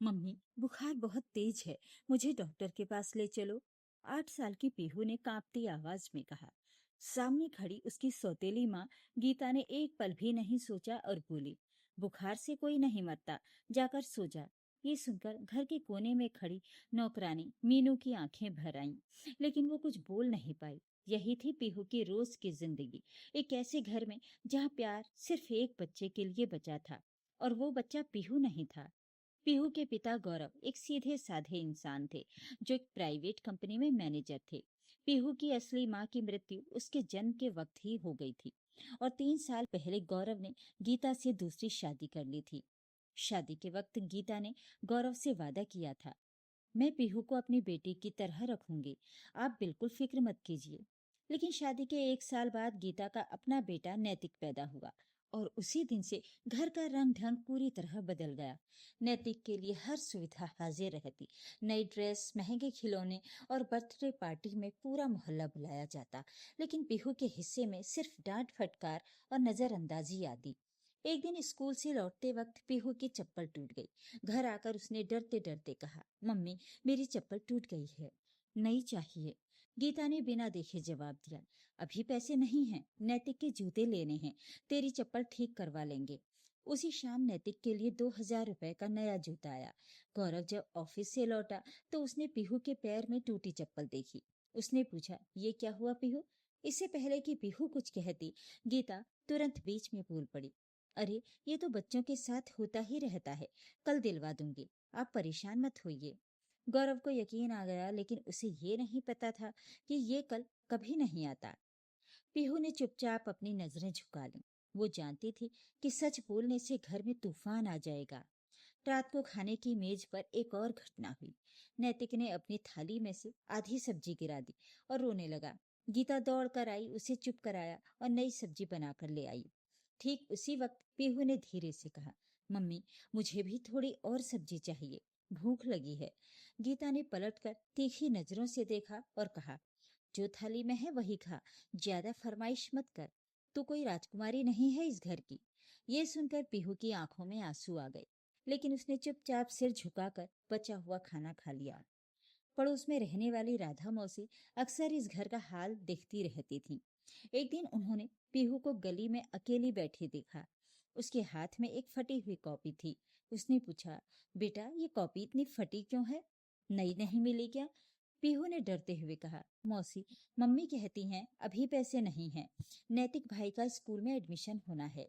Mummy, बुखार बहुत तेज है, मुझे डॉक्टर के पास ले चलो। 8 साल की पीहू ने कांपती आवाज में कहा। सामने खड़ी उसकी सौतेली माँ गीता ने एक पल भी नहीं सोचा और बोली, बुखार से कोई नहीं मरता, जाकर सो जा। ये सुनकर घर के कोने में खड़ी नौकरानी मीनू की आंखें भर आईं, लेकिन वो कुछ बोल नहीं पाई। यही थी पीहू की रोज की जिंदगी, एक ऐसे घर में जहाँ प्यार सिर्फ एक बच्चे के लिए बचा था, और वो बच्चा पीहू नहीं था। पीहू के पिता गौरव एक सीधे साधे इंसान थे, जो एक प्राइवेट कंपनी में मैनेजर थे। पीहू की असली माँ की मृत्यु उसके जन्म के वक्त ही हो गई थी, और 3 साल पहले गौरव ने गीता से दूसरी शादी कर ली थी। शादी के वक्त गीता ने गौरव से वादा किया था, मैं पीहू को अपनी बेटी की तरह रखूंगी, आप बिल्कुल फिक्र मत कीजिए। लेकिन शादी के 1 साल बाद गीता का अपना बेटा नैतिक पैदा हुआ, और उसी दिन से घर का रंग ढंग पूरी तरह बदल गया। नैतिक के लिए हर सुविधा हाजिर रहती, नई ड्रेस, महंगे खिलौने और बर्थडे पार्टी में पूरा मोहल्ला बुलाया जाता। लेकिन पीहू के हिस्से में सिर्फ डांट फटकार और नजरअंदाजी आती। एक दिन स्कूल से लौटते वक्त पीहू की चप्पल टूट गई। घर आकर उसने डरते डरते कहा, मम्मी, मेरी चप्पल टूट गई है, नई चाहिए। गीता ने बिना देखे जवाब दिया, अभी पैसे नहीं हैं, नैतिक के जूते लेने हैं, तेरी चप्पल ठीक करवा लेंगे। उसी शाम नैतिक के लिए 2,000 रुपए का नया जूता आया। गौरव जब ऑफिस से लौटा तो उसने पीहू के पैर में टूटी चप्पल देखी। उसने पूछा, ये क्या हुआ पीहू? इससे पहले कि पीहू कुछ कहती, गीता तुरंत बीच में बोल पड़ी, अरे, ये तो बच्चों के साथ होता ही रहता है, कल दिलवा दूंगी, आप परेशान मत होइए। गौरव को यकीन आ गया, लेकिन उसे ये नहीं पता था कि ये कल कभी नहीं आता। पीहू ने चुपचाप अपनी नजरें झुका लीं। वो जानती थी कि सच बोलने से घर में तूफान आ जाएगा। रात को खाने की मेज पर एक और घटना हुई। नैतिक ने अपनी थाली में से आधी सब्जी गिरा दी और रोने लगा। गीता दौड़ कर आई, उसे चुप कराया और नई सब्जी बनाकर ले आई। ठीक उसी वक्त पीहू ने धीरे से कहा, मम्मी, मुझे भी थोड़ी और सब्जी चाहिए, भूख लगी है। गीता ने पलटकर तीखी नजरों से देखा और कहा, जो थाली में है वही खा, ज्यादा फरमाइश मत कर, तू कोई राजकुमारी नहीं है इस घर की। ये सुनकर पीहू की आंखों में आंसू आ गए, लेकिन उसने चुपचाप सिर झुकाकर बचा हुआ खाना खा लिया। पड़ोस में रहने वाली राधा मौसी अक्सर इस घर का हाल देखती रहती थी। एक दिन उन्होंने पीहू को गली में अकेली बैठी देखा। उसके हाथ में एक फटी हुई कॉपी थी। उसने पूछा, बेटा, ये कॉपी इतनी फटी क्यों है, नई नहीं मिली क्या? पीहू ने डरते हुए कहा, मौसी, मम्मी कहती हैं अभी पैसे नहीं हैं, नैतिक भाई का स्कूल में एडमिशन होना है।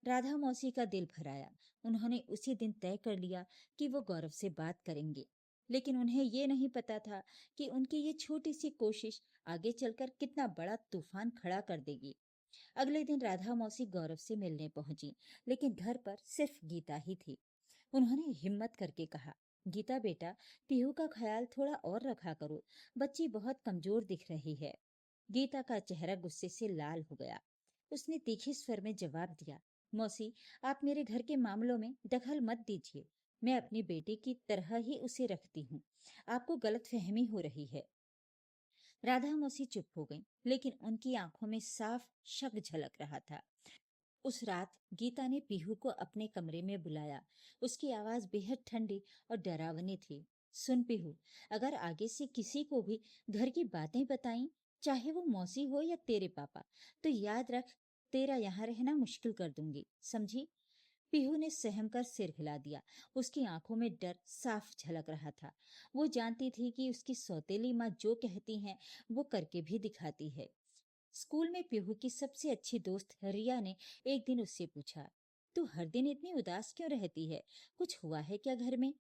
राधा मौसी का दिल भर आया। उन्होंने उसी दिन तय कर लिया कि वो गौरव से बात करेंगे, लेकिन उन्हें ये नहीं पता था कि उनकी ये छोटी सी कोशिश आगे चलकर कितना बड़ा तूफान खड़ा कर देगी। अगले दिन राधा मौसी गौरव से मिलने पहुंची, लेकिन घर पर सिर्फ गीता ही थी। उन्होंने हिम्मत करके कहा, गीता बेटा, पीहू का ख्याल थोड़ा और रखा करो, बच्ची बहुत कमजोर दिख रही है। गीता का चेहरा गुस्से से लाल हो गया। उसने तीखे स्वर में जवाब दिया, मौसी, आप मेरे घर के मामलों में दखल मत दीजिए, मैं अपनी बेटी की तरह ही उसे रखती हूँ, आपको गलतफहमी हो रही है। राधा मौसी चुप हो गई, लेकिन उनकी आंखों में साफ शक झलक रहा था। उस रात गीता ने पीहू को अपने कमरे में बुलाया। उसकी आवाज बेहद ठंडी और डरावनी थी। सुन पीहू, अगर आगे से किसी को भी घर की बातें बताई, चाहे वो मौसी हो या तेरे पापा, तो याद रख, तेरा यहाँ रहना मुश्किल कर दूंगी, समझी? पीहू ने सहम कर सिर हिला दिया। उसकी आंखों में डर साफ झलक रहा था। वो जानती थी कि उसकी सौतेली माँ जो कहती हैं वो करके भी दिखाती है। स्कूल में पीहू की सबसे अच्छी दोस्त रिया ने एक दिन उससे पूछा, तू हर दिन इतनी उदास क्यों रहती है, कुछ हुआ है क्या घर में?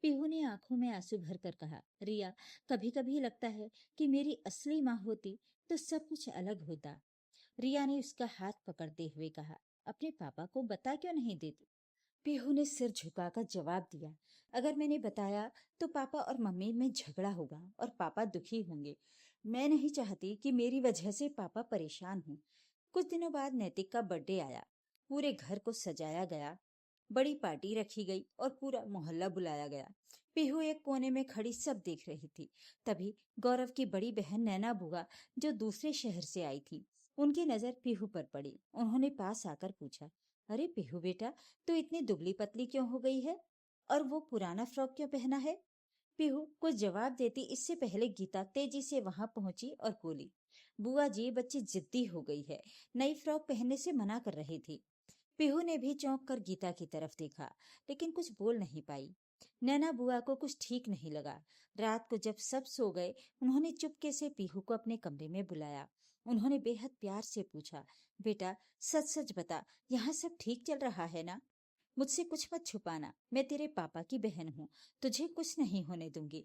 पीहू ने आंखों में आंसू भरकर कहा, रिया, कभी कभी लगता है कि मेरी असली माँ होती तो सब कुछ अलग होता। रिया ने उसका हाथ पकड़ते हुए कहा, अपने पापा को बता क्यों नहीं देती? पीहू ने सिर झुकाकर जवाब दिया, अगर मैंने बताया तो पापा और मम्मी में झगड़ा होगा और पापा दुखी होंगे। मैं नहीं चाहती कि मेरी वजह से पापा परेशान हों। कुछ दिनों बाद नैतिक का बर्थडे आया। पूरे घर को सजाया गया, बड़ी पार्टी रखी गई और पूरा मोहल्ला बुलाया गया। पीहू एक कोने में खड़ी सब देख रही थी। तभी गौरव की बड़ी बहन नैना बुआ, जो दूसरे शहर से आई थी, उनकी नजर पीहू पर पड़ी। उन्होंने पास आकर पूछा, अरे पीहू बेटा, तू इतनी दुबली पतली क्यों हो गई है? और वो पुराना फ्रॉक क्यों पहना है? पीहू कुछ जवाब देती इससे पहले गीता तेजी से वहां पहुंची और बोली, बुआ जी, बच्ची जिद्दी हो गई है, नई फ्रॉक पहनने से मना कर रही थी। पीहू ने भी चौंक कर गीता की तरफ देखा, लेकिन कुछ बोल नहीं पाई। नैना बुआ को कुछ ठीक नहीं लगा। रात को जब सब सो गए, उन्होंने चुपके से पीहू को अपने कमरे में बुलाया। उन्होंने बेहद प्यार से पूछा, बेटा, सच सच बता, यहाँ सब ठीक चल रहा है ना? मुझसे कुछ मत छुपाना, मैं तेरे पापा की बहन हूँ, तुझे कुछ नहीं होने दूंगी।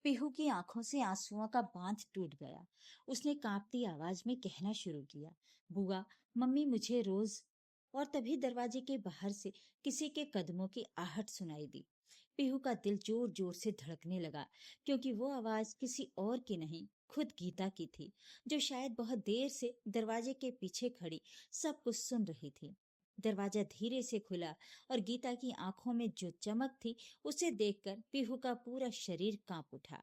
पीहू की आंखों से आंसुओं का बांध टूट गया। उसने कांपती आवाज में कहना शुरू किया, बुआ, मम्मी मुझे रोज। और तभी दरवाजे के बाहर से किसी के कदमों की आहट सुनाई दी। पीहू का दिल जोर जोर से धड़कने लगा, क्योंकि वो आवाज किसी और की नहीं, खुद गीता की थी, जो शायद बहुत देर से दरवाजे के पीछे खड़ी सब कुछ सुन रही थी। दरवाजा धीरे से खुला और गीता की आंखों में जो चमक थी, उसे देखकर पीहू का पूरा शरीर कांप उठा।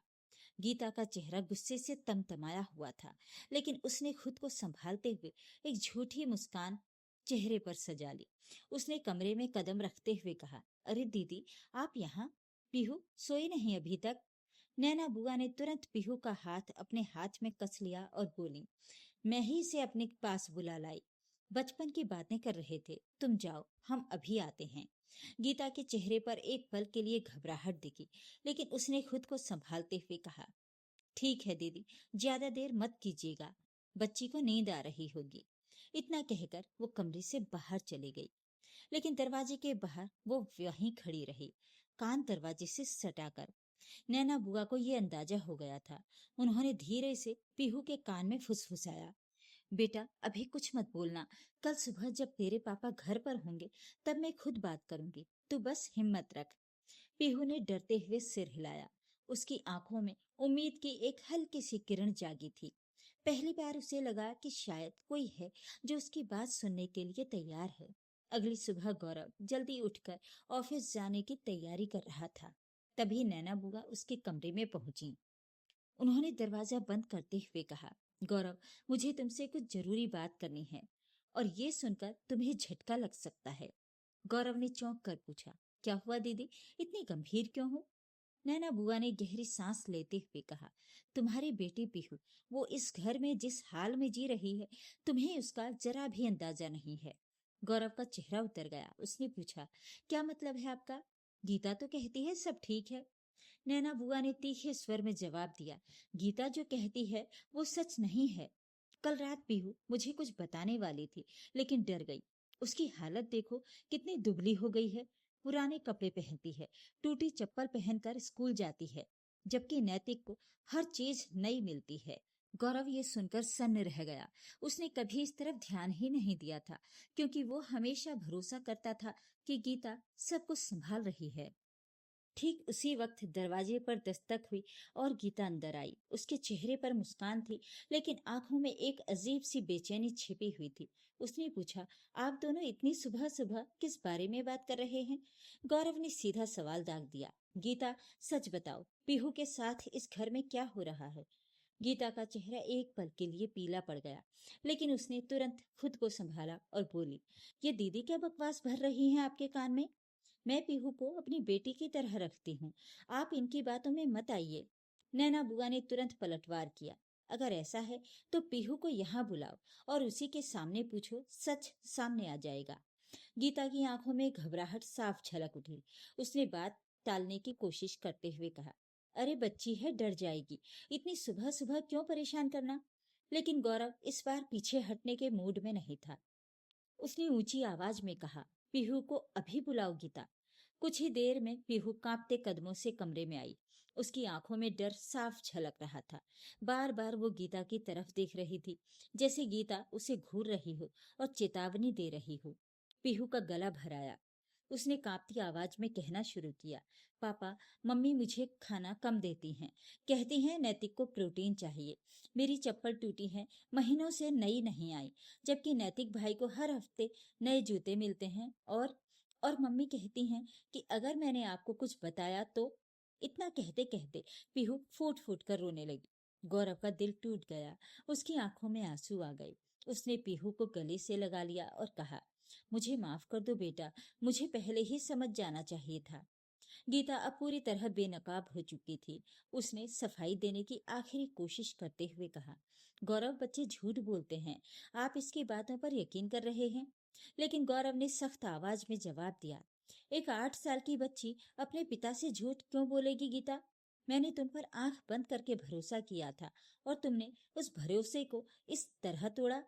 गीता का चेहरा गुस्से से तमतमाया हुआ था, लेकिन उसने खुद को संभालते हुए एक झूठी मुस्कान चेहरे पर सजा ली। उसने कमरे में कदम रखते हुए कहा, अरे दीदी, आप यहाँ? पीहू सोई नहीं अभी तक? नैना बुआ ने तुरंत पीहू का हाथ अपने हाथ में कस लिया और बोली, मैं ही इसे अपने पास बुला लाई। बचपन की बातें कर रहे थे, तुम जाओ, हम अभी आते हैं। गीता के चेहरे पर एक पल के लिए घबराहट दिखी, लेकिन उसने खुद को संभालते हुए कहा, ठीक है दीदी, ज्यादा देर मत कीजिएगा, बच्ची को नींद आ रही होगी। इतना कहकर वो कमरे से बाहर चली गई, लेकिन दरवाजे के बाहर वो वहीं खड़ी रही, कान दरवाजे से सटाकर। नैना बुआ को ये अंदाजा हो गया था। उन्होंने धीरे से पीहू के कान में फुसफुसाया, बेटा, अभी कुछ मत बोलना, कल सुबह जब तेरे पापा घर पर होंगे तब मैं खुद बात करूंगी, तू बस हिम्मत रख। पीहू ने डरते हुए सिर हिलाया। उसकी आंखों में उम्मीद की एक हल्की सी किरण जागी थी। पहली बार उसे लगा कि शायद कोई है जो उसकी बात सुनने के लिए तैयार है। अगली सुबह गौरव जल्दी उठकर ऑफिस जाने की तैयारी कर रहा था। तभी नैना बुआ उसके कमरे में पहुंची। उन्होंने दरवाजा बंद करते हुए कहा, गौरव, मुझे तुमसे कुछ जरूरी बात करनी है, और ये सुनकर तुम्हें झटका लग सकता है। गौरव ने चौंक कर पूछा, क्या हुआ दीदी, इतनी गंभीर क्यों हो? नैना बुआ ने गहरी सांस लेते हुए कहा, तुम्हारी बेटी पीहू, वो इस घर में जिस हाल में जी रही है, तुम्हें उसका जरा भी अंदाजा नहीं है। गौरव का चेहरा उतर गया। उसने पूछा, क्या मतलब है आपका? गीता तो कहती है सब ठीक है। नैना बुआ ने तीखे स्वर में जवाब दिया, गीता जो कहती है वो सच नहीं है। कल रात पीहू मुझे कुछ बताने वाली थी, लेकिन डर गई। उसकी हालत देखो, कितनी दुबली हो गई है। पुराने कपड़े पहनती है, टूटी चप्पल पहनकर स्कूल जाती है, जबकि नैतिक को हर चीज नई मिलती है। गौरव ये सुनकर सन्न रह गया। उसने कभी इस तरफ ध्यान ही नहीं दिया था, क्योंकि वो हमेशा भरोसा करता था कि गीता सब कुछ संभाल रही है। ठीक उसी वक्त दरवाजे पर दस्तक हुई और गीता अंदर आई। उसके चेहरे पर मुस्कान थी, लेकिन आंखों में एक अजीब सी बेचैनी छिपी हुई थी। उसने पूछा, आप दोनों इतनी सुबह सुबह किस बारे में बात कर रहे हैं? गौरव ने सीधा सवाल दाग दिया, गीता, सच बताओ, पीहू के साथ इस घर में क्या हो रहा है? गीता का चेहरा एक पल के लिए पीला पड़ गया, लेकिन उसने तुरंत खुद को संभाला और बोली, ये दीदी क्या बकवास भर रही हैं आपके कान में? मैं पीहू को अपनी बेटी की तरह रखती हूँ, आप इनकी बातों में मत आइए। नैना बुआ ने तुरंत पलटवार किया, अगर ऐसा है तो पीहू को यहाँ बुलाओ और उसी के सामने पूछो, सच सामने आ जाएगा। गीता की आंखों में घबराहट साफ झलक उठी। उसने बात टालने की कोशिश करते हुए कहा, अरे बच्ची है, डर जाएगी, इतनी सुबह सुबह क्यों परेशान करना? लेकिन गौरव इस बार पीछे हटने के मूड में नहीं था। उसने ऊंची आवाज में कहा, पीहू को अभी बुलाओ गीता। कुछ ही देर में पीहू कांपते कदमों से कमरे में आई। उसकी आंखों में डर साफ झलक रहा था। बार बार वो गीता की तरफ देख रही थी, जैसे गीता उसे घूर रही हो और चेतावनी दे रही हो। पीहू का गला भर आया। उसने कांपती आवाज में कहना शुरू किया, पापा, मम्मी मुझे खाना कम देती हैं, कहती हैं नैतिक को प्रोटीन चाहिए। मेरी चप्पल टूटी है, महीनों से नई नहीं आई, जबकि नैतिक भाई को हर हफ्ते नए जूते मिलते हैं। और मम्मी कहती हैं कि अगर मैंने आपको कुछ बताया तो। इतना कहते कहते पीहू फूट फूट कर रोने लगी। गौरव का दिल टूट गया। उसकी आंखों में आंसू आ गए। उसने पीहू को गले से लगा लिया और कहा, मुझे माफ कर दो बेटा, मुझे पहले ही समझ जाना चाहिए था। गीता अब पूरी तरह बेनकाब हो चुकी थी। उसने सफाई देने की आखिरी कोशिश करते हुए कहा, गौरव, बच्चे झूठ बोलते हैं, आप इसकी बातों पर यकीन कर रहे हैं? लेकिन गौरव ने सख्त आवाज में जवाब दिया, एक 8 साल की बच्ची अपने पिता से झूठ क्यों बोलेगी गीता? मैंने तुम पर आंख बंद करके भरोसा किया था और तुमने उस भरोसे को इस तरह तोड़ा।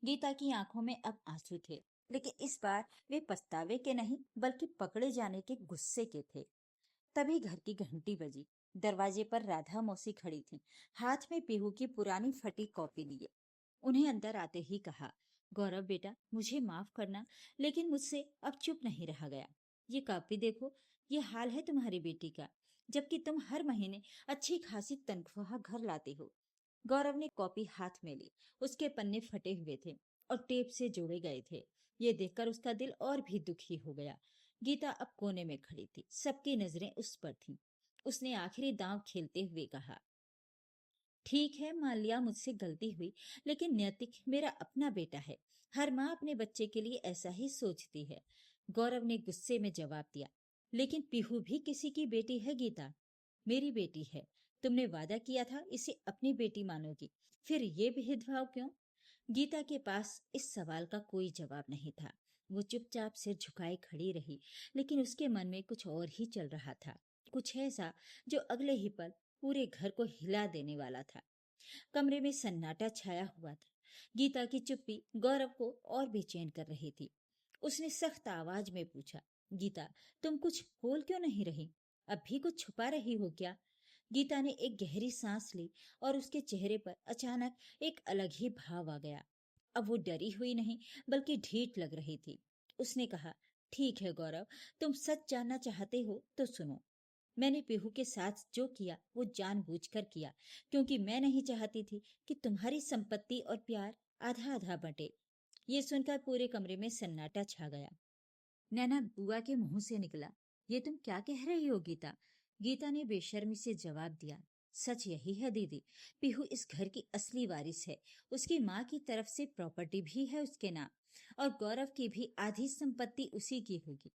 गीता की आंखों में अब आंसू थे, लेकिन इस बार वे पछतावे के नहीं बल्कि पकड़े जाने के गुस्से के थे। तभी घर की घंटी बजी। दरवाजे पर राधा मौसी खड़ी थी, हाथ में पीहू की पुरानी फटी कॉपी लिए। उन्हें अंदर आते ही कहा, गौरव बेटा, मुझे माफ करना, लेकिन मुझसे अब चुप नहीं रहा गया। ये कॉपी देखो, ये हाल है तुम्हारी बेटी का, जबकि तुम हर महीने अच्छी खासी तनख्वाह घर लाते हो। गौरव ने कॉपी हाथ में ली। उसके पन्ने फटे हुए थे और टेप से जोड़े गए थे। ये देखकर उसका दिल और भी दुखी हो गया। गीता अब कोने में खड़ी थी, सबकी नजरें उस पर थीं। उसने आखिरी दांव खेलते हुए कहा, ठीक है, मान लिया मुझसे गलती हुई, लेकिन नैतिक मेरा अपना बेटा है। हर माँ अपने बच्चे के लिए ऐसा ही सोचती है। गौरव ने गुस्से में जवाब दिया, लेकिन पीहू भी किसी की बेटी है गीता, मेरी बेटी है। तुमने वादा किया था इसे अपनी बेटी मानोगी, फिर ये भेदभाव क्यों? गीता के पास इस सवाल का कोई जवाब नहीं था। वो चुपचाप सिर झुकाए खड़ी रही, लेकिन उसके मन में कुछ और ही चल रहा था, कुछ ऐसा जो अगले ही पल पूरे घर को हिला देने वाला था। कमरे में सन्नाटा छाया हुआ था। गीता की चुप्पी गौरव को और बेचैन कर रही थी। उसने सख्त आवाज में पूछा, गीता, तुम कुछ बोल क्यों नहीं रही? अब भी कुछ छुपा रही हो क्या? गीता ने एक गहरी सांस ली और उसके चेहरे पर अचानक एक अलग ही भाव आ गया। अब वो डरी हुई नहीं बल्कि ढीठ लग रही थी। उसने कहा, ठीक है गौरव, तुम सच जानना चाहते हो तो सुनो। मैंने पीहू के साथ जो किया वो जानबूझकर किया, क्योंकि मैं नहीं चाहती थी कि तुम्हारी संपत्ति और प्यार आधा आधा बंटे। ये सुनकर पूरे कमरे में सन्नाटा छा गया। नैना बुआ के मुंह से निकला, ये तुम क्या कह रही हो गीता? गीता ने बेशर्मी से जवाब दिया, सच यही है दीदी, पीहू इस घर की असली वारिस है। उसकी माँ की तरफ से प्रॉपर्टी भी है उसके नाम, और गौरव की भी आधी संपत्ति उसी की होगी।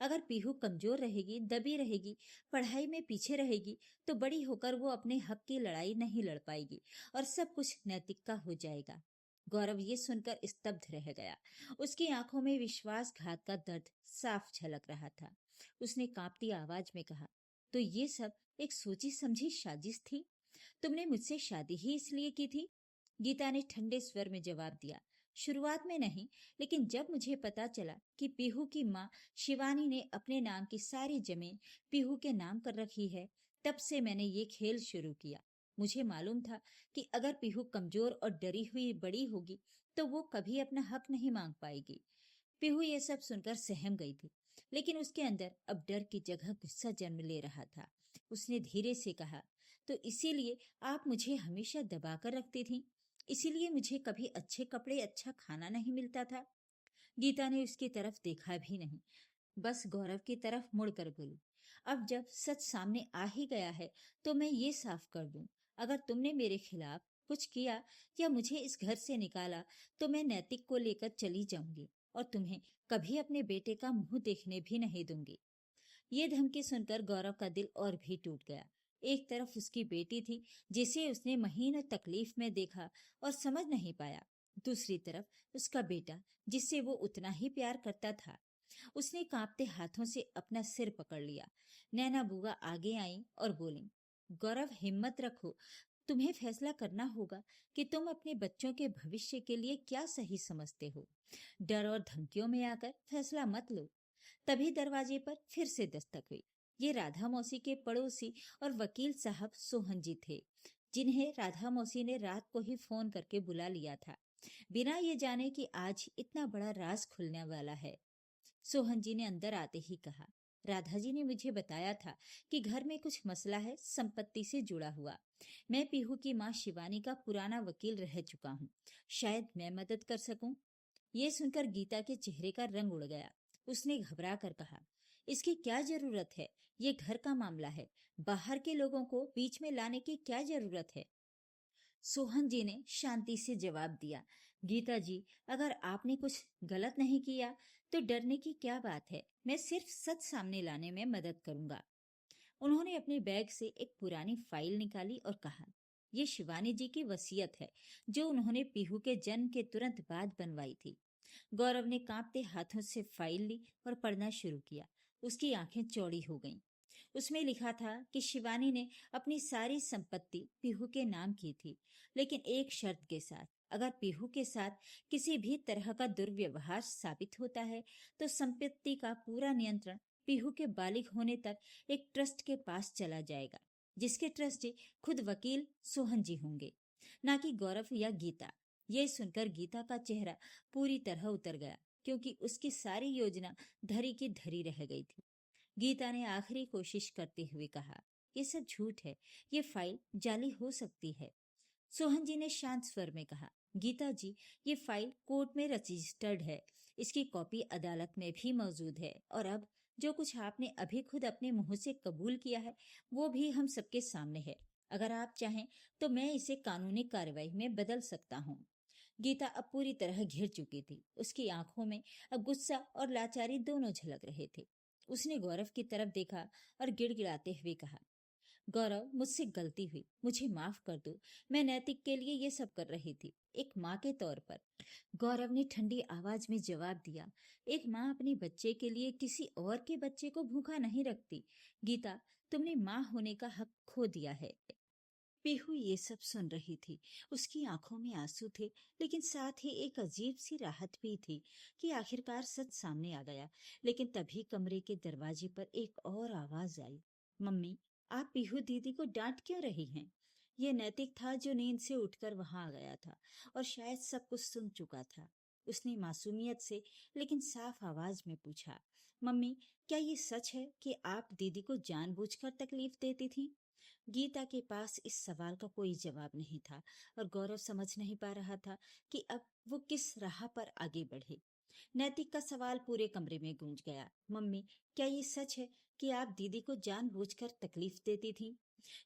अगर पीहू कमजोर रहेगी, दबी रहेगी, पढ़ाई में पीछे रहेगी, तो बड़ी होकर वो अपने हक की लड़ाई नहीं लड़ पाएगी और सब कुछ नैतिक का हो जाएगा। गौरव ये सुनकर स्तब्ध रह गया। उसकी आंखों में विश्वासघात का दर्द साफ झलक रहा था। उसने कांपती आवाज में कहा, तो ये सब एक सोची समझी साजिश थी? तुमने मुझसे शादी ही इसलिए की थी? गीता ने ठंडे स्वर में जवाब दिया, शुरुआत में नहीं, लेकिन जब मुझे पता चला कि पीहू की माँ शिवानी ने अपने नाम की सारी जमीन पीहू के नाम कर रखी है, तब से मैंने ये खेल शुरू किया। मुझे मालूम था कि अगर पीहू कमजोर और डरी हुई बड़ी होगी तो वो कभी अपना हक नहीं मांग पाएगी। पीहू ये सब सुनकर सहम गई थी, लेकिन उसके अंदर अब डर की जगह गुस्सा जन्म ले रहा था। उसने धीरे से कहा, तो इसीलिए आप मुझे हमेशा दबाकर रखती थी? इसीलिए मुझे कभी अच्छे कपड़े, अच्छा खाना नहीं मिलता था? गीता ने उसकी तरफ देखा भी नहीं, बस गौरव की तरफ मुड़कर बोली, अब जब सच सामने आ ही गया है तो मैं ये साफ कर दूं, अगर तुमने मेरे खिलाफ कुछ किया या मुझे इस घर से निकाला तो मैं नैतिक को लेकर चली जाऊंगी और तुम्हें कभी अपने बेटे का मुंह देखने भी नहीं दूंगी। ये धमकी सुनकर गौरव का दिल और भी टूट गया। एक तरफ उसकी बेटी थी जिसे उसने महीनों तकलीफ में देखा और समझ नहीं पाया, दूसरी तरफ उसका बेटा जिससे वो उतना ही प्यार करता था। उसने कांपते हाथों से अपना सिर पकड़ लिया। नैना बुआ आगे आई और बोली, गौरव, हिम्मत रखो, तुम्हें फैसला करना होगा कि तुम अपने बच्चों के भविष्य के लिए क्या सही समझते हो। डर और धमकियों में आकर फैसला मत लो। तभी दरवाजे पर फिर से दस्तक हुई। ये राधा मौसी के पड़ोसी और वकील साहब सोहन जी थे, जिन्हें राधा मौसी ने रात को ही फोन करके बुला लिया था, बिना ये जाने कि आज इतना बड़ा राज खुलने वाला है। सोहन जी ने अंदर आते ही कहा, राधा जी ने मुझे बताया था कि घर में कुछ मसला है संपत्ति से जुड़ा हुआ। मैं पीहू की माँ शिवानी का पुराना वकील रह चुका हूँ, शायद मैं मदद कर सकूं। ये सुनकर गीता के चेहरे का रंग उड़ गया। उसने घबरा कर कहा, इसकी क्या जरूरत है? ये घर का मामला है, बाहर के लोगों को बीच में लाने की क्या जरूरत है? सोहन जी ने शांति से जवाब दिया, गीता जी, अगर आपने कुछ गलत नहीं किया तो डरने की क्या बात है, मैं सिर्फ सच सामने लाने में मदद करूंगा। अपने बैग से एक पुरानी फाइल निकाली और कहा, ये शिवानी जी की वसीयत है जो उन्होंने पीहू के जन्म के तुरंत बाद बनवाई थी। गौरव ने कांपते हाथों से फाइल ली और पढ़ना शुरू किया। उसकी आंखें चौड़ी हो गईं। उसमें लिखा था कि शिवानी ने अपनी सारी संपत्ति पीहू के नाम की थी, लेकिन एक शर्त के साथ। अगर पीहू के साथ किसी भी तरह का दुर्व्यवहार साबित होता है तो संपत्ति का पूरा नियंत्रण पीहू के बालिग होने तक एक ट्रस्ट के पास चला जाएगा, जिसके ट्रस्टी खुद वकील सोहन जी होंगे, ना कि गौरव या गीता। यह सुनकर गीता का चेहरा पूरी तरह उतर गया, क्योंकि उसकी सारी योजना धरी की धरी रह गई थी। गीता ने आखिरी कोशिश करते हुए कहा, ये सब झूठ है, ये फाइल जाली हो सकती है। सोहन जी ने शांत स्वर में कहा, गीता जी, ये फाइल कोर्ट में रजिस्टर्ड है, इसकी कॉपी अदालत में भी मौजूद है, और अब जो कुछ आपने अभी खुद अपने मुंह से कबूल किया है वो भी हम सबके सामने है। अगर आप चाहें तो मैं इसे कानूनी कार्रवाई में बदल सकता हूँ। गीता अब पूरी तरह घिर चुकी थी। उसकी आंखों में अब गुस्सा और लाचारी दोनों झलक रहे थे। उसने गौरव की तरफ देखा और गिड़गिड़ाते हुए कहा, गौरव, मुझसे गलती हुई, मुझे माफ कर दो। मैं नैतिक के लिए ये सब कर रही थी, एक माँ के तौर पर। गौरव ने ठंडी आवाज में जवाब दिया, एक माँ अपने बच्चे के लिए किसी और के बच्चे को भूखा नहीं रखती। गीता, तुमने माँ होने का हक खो दिया है। पीहू ये सब सुन रही थी। उसकी आंखों में आंसू थे, लेकिन साथ ही एक अजीब सी राहत भी थी कि आखिरकार सच सामने आ गया। लेकिन तभी कमरे के दरवाजे पर एक और आवाज आई, मम्मी, आप पीहू दीदी को डांट क्यों रही हैं? ये नैतिक था जो नींद से उठकर वहां आ गया था और शायद सब कुछ सुन चुका था। उसने मासूमियत से लेकिन साफ आवाज में पूछा, मम्मी, क्या ये सच है कि आप दीदी को जानबूझकर तकलीफ देती थी? गीता के पास इस सवाल का कोई जवाब नहीं था और गौरव समझ नहीं पा रहा था कि अब वो किस राह पर आगे बढ़े। नैतिक का सवाल पूरे कमरे में गूंज गया, मम्मी, क्या ये सच है कि आप दीदी को जानबूझकर तकलीफ देती थी?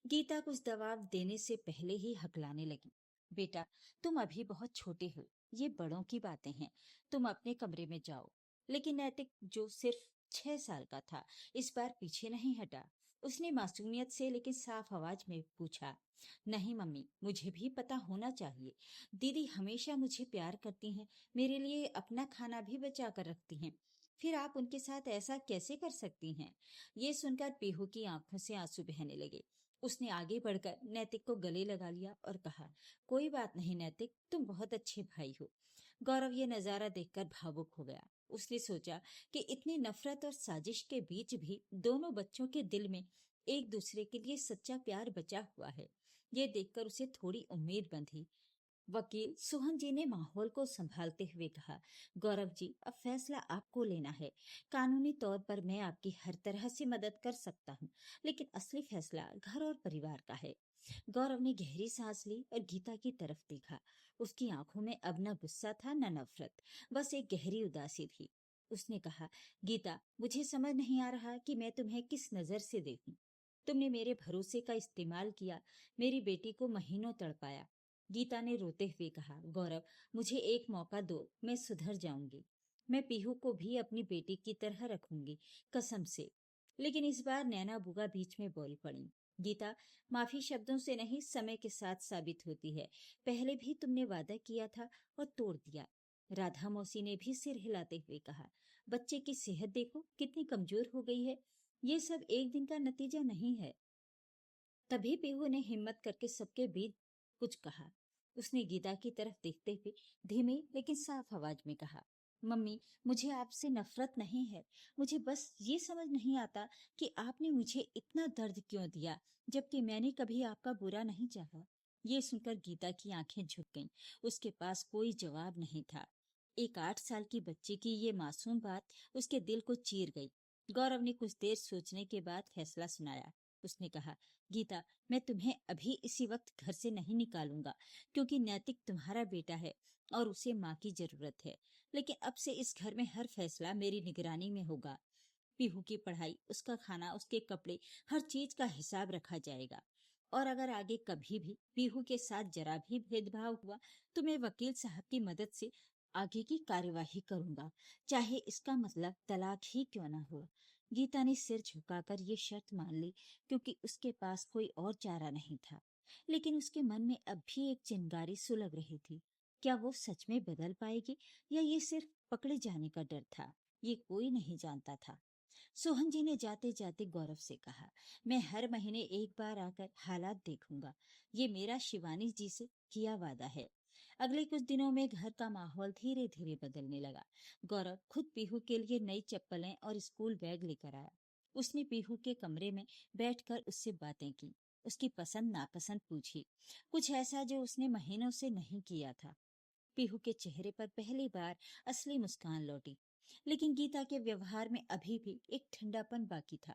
गीता कुछ दबाव देने से पहले ही हकलाने लगी, बेटा, तुम अभी बहुत छोटे हो, ये बड़ों की बातें हैं, तुम अपने कमरे में जाओ। लेकिन नैतिक, जो सिर्फ 6 साल का था, इस बार पीछे नहीं हटा। उसने मासूमियत से लेकिन साफ आवाज में पूछा, नहीं मम्मी, मुझे भी पता होना चाहिए। दीदी हमेशा मुझे प्यार करती हैं, मेरे लिए अपना खाना भी बचा कर रखती हैं, फिर आप उनके साथ ऐसा कैसे कर सकती हैं? ये सुनकर पीहू की आंखों से आंसू बहने लगे। उसने आगे बढ़कर नैतिक को गले लगा लिया और कहा, कोई बात नहीं नैतिक, तुम बहुत अच्छे भाई हो। गौरव ये नजारा देखकर भावुक हो गया। उसने सोचा कि इतनी नफरत और साजिश के बीच भी दोनों बच्चों के दिल में एक दूसरे के लिए सच्चा प्यार बचा हुआ है। ये देखकर उसे थोड़ी उम्मीद बंधी। वकील सोहन जी ने माहौल को संभालते हुए कहा, गौरव जी, अब फैसला आपको लेना है। कानूनी तौर पर मैं आपकी हर तरह से मदद कर सकता हूँ, लेकिन असली फैसला घर और परिवार का है। गौरव ने गहरी सांस ली और गीता की तरफ देखा। उसकी आंखों में अब न गुस्सा था न नफरत, बस एक गहरी उदासी थी। उसने कहा, गीता, मुझे समझ नहीं आ रहा कि मैं तुम्हें किस नजर से देखूं। तुमने मेरे भरोसे का इस्तेमाल किया, मेरी बेटी को महीनों तड़पाया। गीता ने रोते हुए कहा, गौरव, मुझे एक मौका दो, मैं सुधर जाऊंगी। मैं पीहू को भी अपनी बेटी की तरह रखूंगी, कसम से। लेकिन इस बार नैना बुआ बीच में बोल पड़ी, गीता, माफी शब्दों से नहीं, समय के साथ साबित होती है। पहले भी तुमने वादा किया था और तोड़ दिया। राधा मौसी ने भी सिर हिलाते हुए कहा, बच्चे की सेहत देखो कितनी कमजोर हो गई है, ये सब एक दिन का नतीजा नहीं है। तभी पीहू ने हिम्मत करके सबके बीच कुछ कहा। उसने गीता की तरफ देखते हुए धीमी लेकिन साफ आवाज में कहा, मम्मी, मुझे आपसे नफरत नहीं है, मुझे बस ये समझ नहीं आता कि आपने मुझे इतना दर्द क्यों दिया, जबकि मैंने कभी आपका बुरा नहीं चाहा। ये सुनकर गीता की आंखें झुक गईं। उसके पास कोई जवाब नहीं था। एक 8 साल की बच्ची की ये मासूम बात उसके दिल को चीर गई। गौरव ने कुछ देर सोचने के बाद फैसला सुनाया। उसने कहा, गीता, मैं तुम्हें अभी इसी वक्त घर से नहीं निकालूंगा, क्योंकि नैतिक तुम्हारा बेटा है और उसे माँ की जरूरत है। लेकिन अब से इस घर में हर फैसला मेरी निगरानी में होगा। पीहू की पढ़ाई, उसका खाना, उसके कपड़े, हर चीज का हिसाब रखा जाएगा। और अगर आगे कभी भी पीहू के साथ जरा भी भेदभाव हुआ तो मैं वकील साहब की मदद से आगे की कार्यवाही करूंगा, चाहे इसका मतलब तलाक ही क्यों ना हो। गीता ने सिर झुकाकर ये शर्त मान ली क्योंकि उसके पास कोई और चारा नहीं था। लेकिन उसके मन में अब भी एक चिंगारी सुलग रही थी। क्या वो सच में बदल पाएगी या ये सिर्फ पकड़े जाने का डर था? ये कोई नहीं जानता था। सोहन जी ने जाते जाते गौरव से कहा, मैं हर महीने एक बार आकर हालात देखूंगा। ये मेरा शिवानी जी से किया वादा है। अगले कुछ दिनों में घर का माहौल धीरे धीरे बदलने लगा। गौरव खुद पीहू के लिए नई चप्पलें और स्कूल बैग लेकर आया। उसने पीहू के कमरे में बैठकर उससे बातें की, उसकी पसंद नापसंद पूछी, कुछ ऐसा जो उसने महीनों से नहीं किया था। पीहू के चेहरे पर पहली बार असली मुस्कान लौटी। लेकिन गीता के व्यवहार में अभी भी एक ठंडापन बाकी था,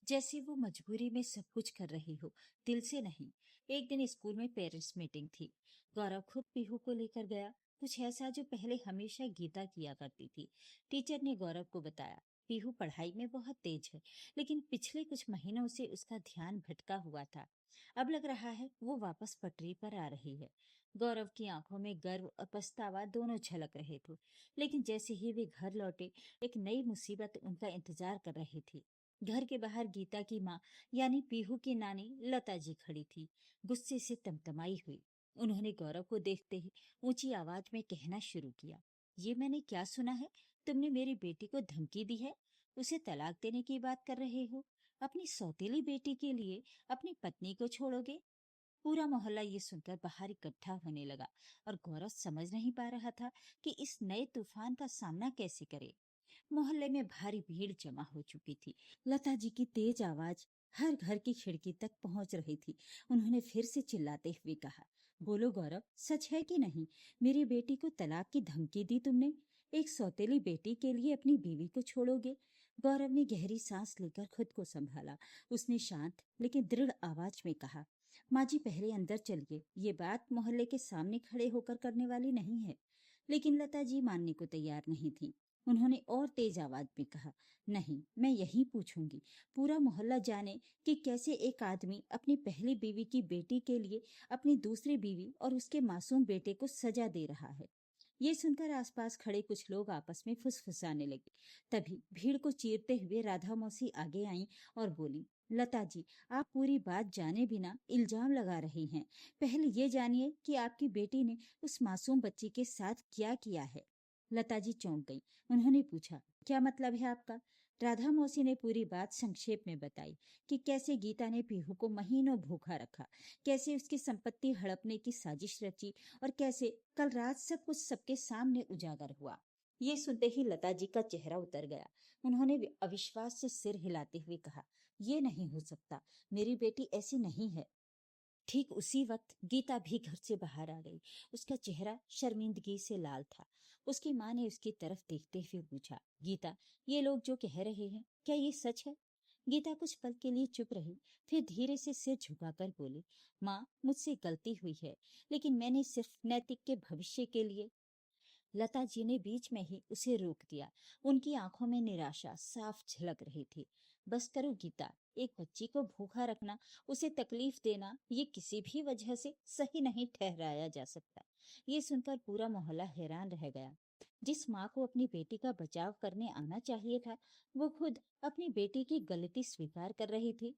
जैसे वो मजबूरी में सब कुछ कर रही हो, दिल से नहीं। एक दिन स्कूल में पेरेंट्स मीटिंग थी। गौरव खुद पीहू को लेकर गया, कुछ ऐसा जो पहले हमेशा गीता किया करती थी। टीचर ने गौरव को बताया, पीहू पढ़ाई में बहुत तेज है, लेकिन पिछले कुछ महीनों से उसका ध्यान भटका हुआ था। अब लग रहा है वो वापस पटरी पर आ रही है। गौरव की आंखों में गर्व और पछतावा दोनों झलक रहे थे। लेकिन जैसे ही वे घर लौटे, एक नई मुसीबत उनका इंतजार कर रही थी। घर के बाहर गीता की माँ यानी पीहू की नानी लता जी खड़ी थी, गुस्से से तमतमाई हुई। उन्होंने गौरव को देखते ही ऊंची आवाज में कहना शुरू किया, ये मैंने क्या सुना है? तुमने मेरी बेटी को धमकी दी है? उसे तलाक देने की बात कर रहे हो? अपनी सौतेली बेटी के लिए अपनी पत्नी को छोड़ोगे? पूरा मोहल्ला ये सुनकर बाहर इकट्ठा होने लगा और गौरव समझ नहीं पा रहा था कि इस नए तूफान का सामना कैसे करे। मोहल्ले में भारी भीड़ जमा हो चुकी थी। लता जी की तेज आवाज हर घर की खिड़की तक पहुंच रही थी। उन्होंने फिर से चिल्लाते हुए कहा, बोलो गौरव, सच है कि नहीं? मेरी बेटी को तलाक की धमकी दी तुमने? एक सौतेली बेटी के लिए अपनी बीवी को छोड़ोगे? गौरव ने गहरी सांस लेकर खुद को संभाला। उसने शांत लेकिन दृढ़ आवाज में कहा, माँ जी पहले अंदर चलिए, ये बात मोहल्ले के सामने खड़े होकर करने वाली नहीं है। लेकिन लता जी मानने को तैयार नहीं थी। उन्होंने और तेज आवाज में कहा, नहीं, मैं यही पूछूंगी। पूरा मोहल्ला जाने कि कैसे एक आदमी अपनी पहली बीवी की बेटी के लिए अपनी दूसरी बीवी और उसके मासूम बेटे को सजा दे रहा है। ये सुनकर आसपास खड़े कुछ लोग आपस में फुसफुसाने लगे। तभी भीड़ को चीरते हुए राधा मौसी आगे आईं और बोली, लता जी, आप पूरी बात जाने बिना इल्जाम लगा रही हैं। पहले ये जानिए कि आपकी बेटी ने उस मासूम बच्ची के साथ क्या किया है। लता जी चौंक गई। उन्होंने पूछा, क्या मतलब है आपका? राधा मौसी ने पूरी बात संक्षेप में बताई कि कैसे गीता ने पीहू को महीनों भूखा रखा, कैसे उसकी संपत्ति हड़पने की साजिश रची और कैसे कल रात सब कुछ सबके सामने उजागर हुआ। ये सुनते ही लता जी का चेहरा उतर गया। उन्होंने अविश्वास से सिर हिलाते हुए कहा, ये नहीं हो सकता, मेरी बेटी ऐसी नहीं है। ठीक उसी वक्त गीता भी घर से बाहर आ गई। उसका चेहरा शर्मिंदगी से लाल था। उसकी माँ ने उसकी तरफ देखते हुए पूछा, गीता, ये लोग जो कह रहे हैं क्या ये सच है? गीता कुछ पल के लिए चुप रही, फिर धीरे से सिर झुकाकर बोली, माँ, मुझसे गलती हुई है, लेकिन मैंने सिर्फ नैतिक के भविष्य के लिए। लता जी ने बीच में ही उसे रोक दिया। उनकी आंखों में निराशा साफ झलक रही थी। बस करो गीता, एक बच्ची को भूखा रखना, उसे तकलीफ देना, ये किसी भी वजह से सही नहीं ठहराया जा सकता। ये सुनकर पूरा मोहल्ला हैरान रह गया। जिस माँ को अपनी बेटी का बचाव करने आना चाहिए था, वो खुद अपनी बेटी की गलती स्वीकार कर रही थी।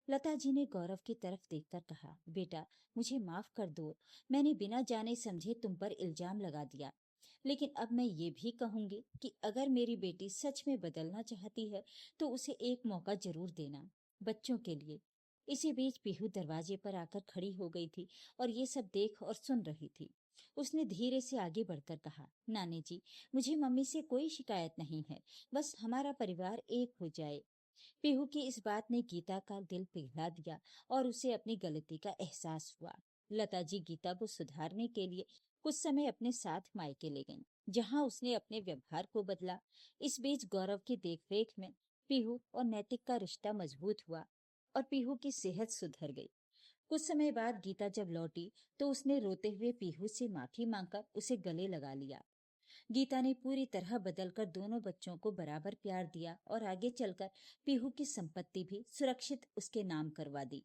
लता जी ने गौरव की तरफ देखकर कहा, बेटा, मुझे माफ कर दो। मैंने बिना जाने समझे तुम पर इल्जाम लगा दिया। लेकिन अब मैं ये भी कहूंगी कि अगर मेरी बेटी सच में बदलना चाहती है तो उसे एक मौका जरूर देना, बच्चों के लिए। इसी बीच पीहू दरवाजे पर आकर खड़ी हो गई थी और ये सब देख और सुन रही थी। उसने धीरे से आगे बढ़कर कहा, नानी जी, मुझे मम्मी से कोई शिकायत नहीं है, बस हमारा परिवार एक हो जाए। पीहू की इस बात ने गीता का दिल पिघला दिया और उसे अपनी गलती का एहसास हुआ। लता जी गीता को सुधारने के लिए कुछ समय अपने साथ मायके ले गईं, जहां उसने अपने व्यवहार को बदला। इस बीच गौरव की देखरेख में पीहू और नैतिक का रिश्ता मजबूत हुआ और पीहू की सेहत सुधर गई। कुछ समय बाद गीता जब लौटी तो उसने रोते हुए पीहू से माफी मांगकर उसे गले लगा लिया। गीता ने पूरी तरह बदलकर दोनों बच्चों को बराबर प्यार दिया और आगे चलकर पीहू की संपत्ति भी सुरक्षित उसके नाम करवा दी।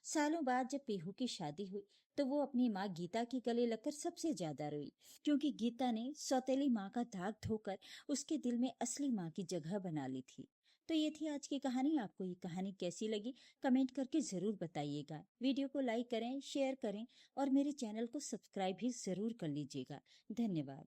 सालों बाद जब पीहू की शादी हुई तो वो अपनी माँ गीता के गले लगकर सबसे ज्यादा रोई, क्योंकि गीता ने सौतेली माँ का दाग धोकर उसके दिल में असली माँ की जगह बना ली थी। तो ये थी आज की कहानी। आपको ये कहानी कैसी लगी कमेंट करके ज़रूर बताइएगा। वीडियो को लाइक करें, शेयर करें और मेरे चैनल को सब्सक्राइब भी ज़रूर कर लीजिएगा। धन्यवाद।